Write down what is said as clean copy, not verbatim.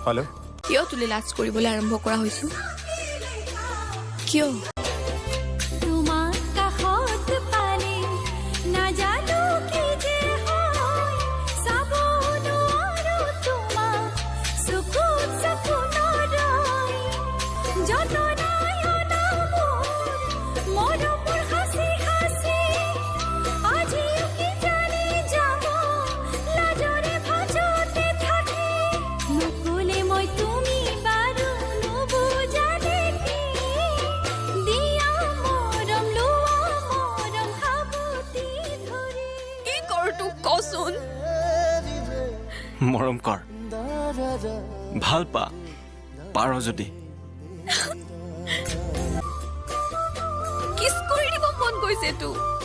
hello' কিয় তুলি লাজ কৰিবলৈ আৰম্ভ কৰা হৈছো কিয় কচোন মৰম কৰ ভাল পা পাৰ যদি কিছ কৰি দিব মন গৈছে তোক